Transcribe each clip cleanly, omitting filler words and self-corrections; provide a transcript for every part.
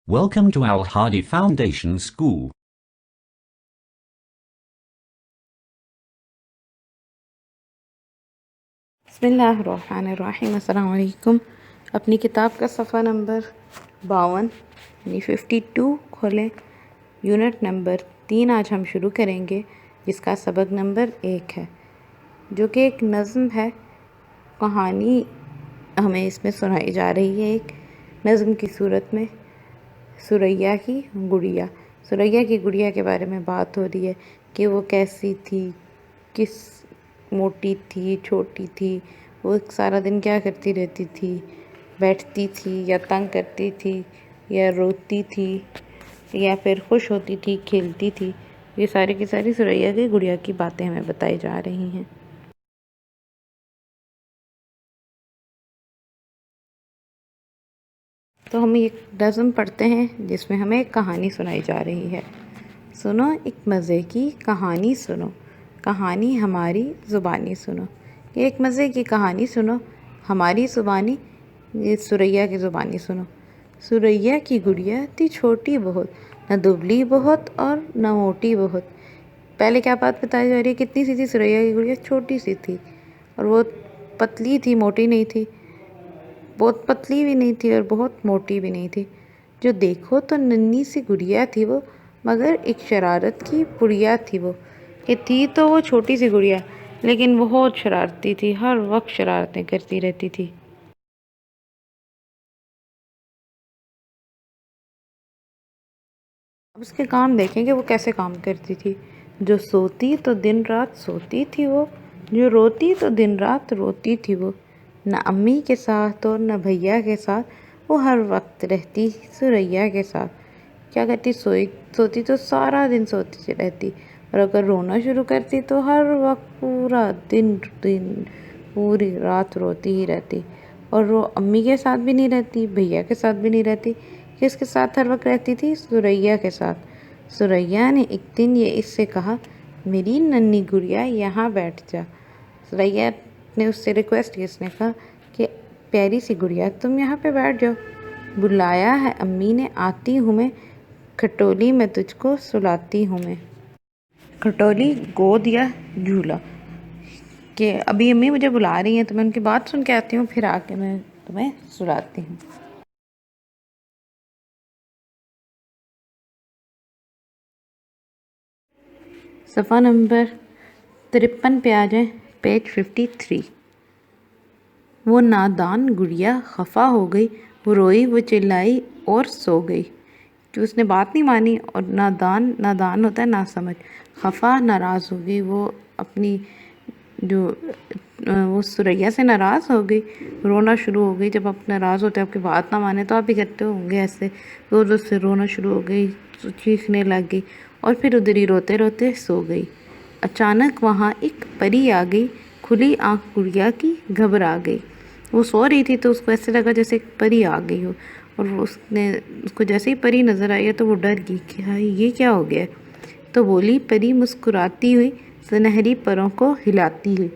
Welcome to Al Hadi Foundation School. बिस्मिल्लाहिर्रहमानिर्रहीम। अस्सलाम वालेकुम। अपनी किताब का صفحہ नंबर 52 यानी 52 खोलें। यूनिट नंबर 3 आज हम शुरू करेंगे, जिसका सबक नंबर 1 है, जो कि एक नज़म है। कहानी हमें इसमें सुनाई जा रही है एक नज़म की सूरत में। सुरैया की गुड़िया। सुरैया की गुड़िया के बारे में बात हो रही है कि वो कैसी थी, किस मोटी थी, छोटी थी, वो सारा दिन क्या करती रहती थी, बैठती थी या तंग करती थी या रोती थी या फिर खुश होती थी, खेलती थी। ये सारी की सारी सुरैया की गुड़िया की बातें हमें बताई जा रही हैं। तो हम एक नज़म पढ़ते हैं जिसमें हमें एक कहानी सुनाई जा रही है। सुनो एक मज़े की कहानी सुनो, कहानी हमारी ज़ुबानी सुनो। ये एक मज़े की कहानी सुनो, हमारी ज़ुबानी, ये सुरैया की ज़ुबानी सुनो। सुरैया की गुड़िया थी छोटी बहुत, न दुबली बहुत और न मोटी बहुत। पहले क्या बात बताई जा रही है, कितनी सी थी सुरैया की गुड़िया? छोटी सी थी, और वो पतली थी, मोटी नहीं थी। बहुत पतली भी नहीं थी और बहुत मोटी भी नहीं थी। जो देखो तो नन्ही सी गुड़िया थी वो, मगर एक शरारत की पुड़िया थी वो। ये थी तो वो छोटी सी गुड़िया, लेकिन बहुत शरारती थी, हर वक्त शरारतें करती रहती थी। अब उसके काम देखें कि वो कैसे काम करती थी। जो सोती तो दिन रात सोती थी वो, जो रोती तो दिन रात रोती थी वो। न अम्मी के साथ और न भैया के साथ, वो हर वक्त रहती सुरैया के साथ। क्या करती? सोती तो सारा दिन सोती रहती, और अगर रोना शुरू करती तो हर वक्त पूरा दिन दिन पूरी रात रोती ही रहती। और वो अम्मी के साथ भी नहीं रहती, भैया के साथ भी नहीं रहती। किसके साथ हर वक्त रहती थी? सुरैया के साथ। सुरैया ने एक दिन ये इससे कहा, मेरी नन्ही गुड़िया यहाँ बैठ जा। सुरैया ने उससे रिक्वेस्ट की, उसने कहा कि प्यारी सी गुड़िया तुम यहाँ पे बैठ जाओ। बुलाया है अम्मी ने, आती हूँ मैं, खटोली में तुझको सुलाती हूँ मैं। खटोली गोद या झूला, कि अभी अम्मी मुझे बुला रही हैं तो मैं उनकी बात सुन के आती हूँ, फिर आके मैं तुम्हें सुलाती हूँ। सफ़ा नंबर 53 पे आ जाए, पेज 53। वो नादान गुड़िया खफा हो गई, वो रोई, वो चिल्लाई और सो गई कि उसने बात नहीं मानी। और नादान, नादान होता है ना समझ। खफा, नाराज़ हो गई वो, अपनी जो वो सुरैया से नाराज़ हो गई, रोना शुरू हो गई। जब आप नाराज़ होते हैं, आपकी बात ना माने, तो आप भी करते होंगे ऐसे, ज़ोर ज़ोर से रोना शुरू हो गई, चीखने लग गई और फिर उधर ही रोते रोते सो गई। अचानक वहाँ एक परी आ गई, खुली आँख गुड़िया की घबरा गई। वो सो रही थी तो उसको ऐसे लगा जैसे एक परी आ गई हो, और उसको जैसे ही परी नज़र आई है तो वो डर गई कि हाँ ये क्या हो गया। तो बोली परी मुस्कुराती हुई, सुनहरी परों को हिलाती हुई।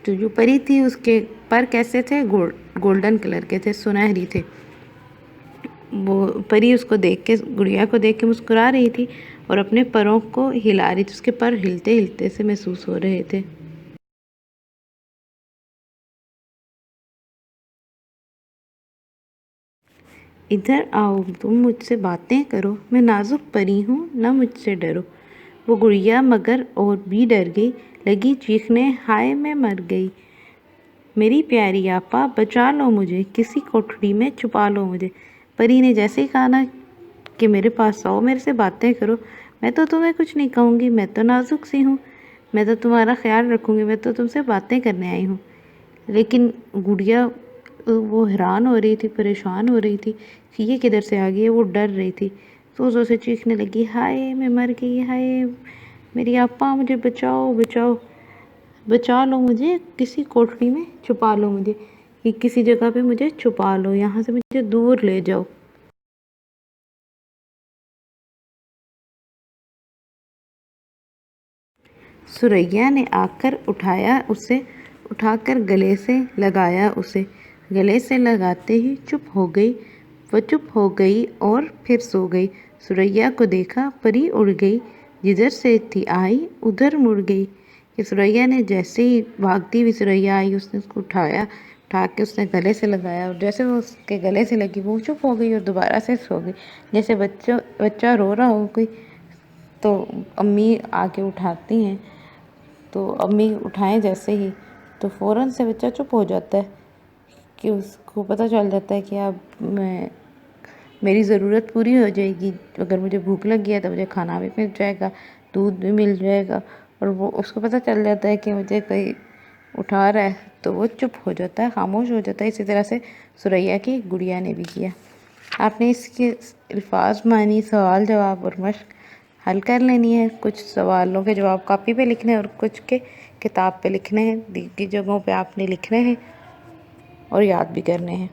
तो जो परी थी उसके पर कैसे थे? गोल्डन कलर के थे, सुनहरी थे। वो परी उसको देख के, गुड़िया को देख के मुस्कुरा रही थी और अपने परों को हिला रही थी। उसके पर हिलते हिलते से महसूस हो रहे थे। इधर आओ, तुम मुझसे बातें करो, मैं नाजुक परी हूँ, ना मुझसे डरो। वो गुड़िया मगर और भी डर गई, लगी चीखने, हाय मैं मर गई। मेरी प्यारी आपा बचा लो मुझे, किसी कोठरी में छुपा लो मुझे। परी ने जैसे ही कहा ना कि मेरे पास आओ, मेरे से बातें करो, मैं तो तुम्हें कुछ नहीं कहूँगी, मैं तो नाजुक सी हूँ, मैं तो तुम्हारा ख्याल रखूँगी, मैं तो तुमसे बातें करने आई हूँ। लेकिन गुड़िया वो हैरान हो रही थी, परेशान हो रही थी कि ये किधर से आ गई है। वो डर रही थी, ज़ोर ज़ोर से चीखने लगी, हाय मैं मर गई, हाय मेरी आपा मुझे बचाओ बचाओ, बचा लो मुझे, किसी कोठरी में छुपा लो मुझे, कि किसी जगह पे मुझे छुपा लो, यहाँ से मुझे दूर ले जाओ। सुरैया ने आकर उठाया उसे, उठाकर गले से लगाया उसे। गले से लगाते ही चुप हो गई। وہ چپ ہو گئی اور پھر سو گئی۔ ثریا کو دیکھا، پری اڑ گئی، جدھر سے تھی آئی ادھر مڑ گئی۔ کہ ثریا نے جیسے ہی بھاگتی ہوئی ثریا آئی، اس نے اس کو اٹھا کے اس نے گلے سے لگایا، اور جیسے وہ اس کے گلے سے لگی وہ چپ ہو گئی اور دوبارہ سے سو گئی۔ جیسے بچہ رو رہا ہو کوئی، تو امی آ کے اٹھاتی ہیں، تو امی اٹھائیں جیسے ہی تو فوراً سے بچہ چپ ہو جاتا ہے، کہ اس کو پتہ چل جاتا ہے کہ اب میری ضرورت پوری ہو جائے گی، اگر مجھے بھوک لگی ہے تو مجھے کھانا بھی مل جائے گا، دودھ بھی مل جائے گا، اور وہ اس کو پتہ چل جاتا ہے کہ مجھے کوئی اٹھا رہا ہے، تو وہ چپ ہو جاتا ہے، خاموش ہو جاتا ہے۔ اسی طرح سے ثریا کی گڑیا نے بھی کیا۔ آپ نے اس کے الفاظ، معنی، سوال جواب اور مشق حل کر لینی ہے۔ کچھ سوالوں کے جواب کاپی پہ لکھنے ہیں اور کچھ کے کتاب پہ لکھنے ہیں، دیگر جگہوں پہ آپ نے لکھنے ہیں اور یاد بھی کرنے ہیں۔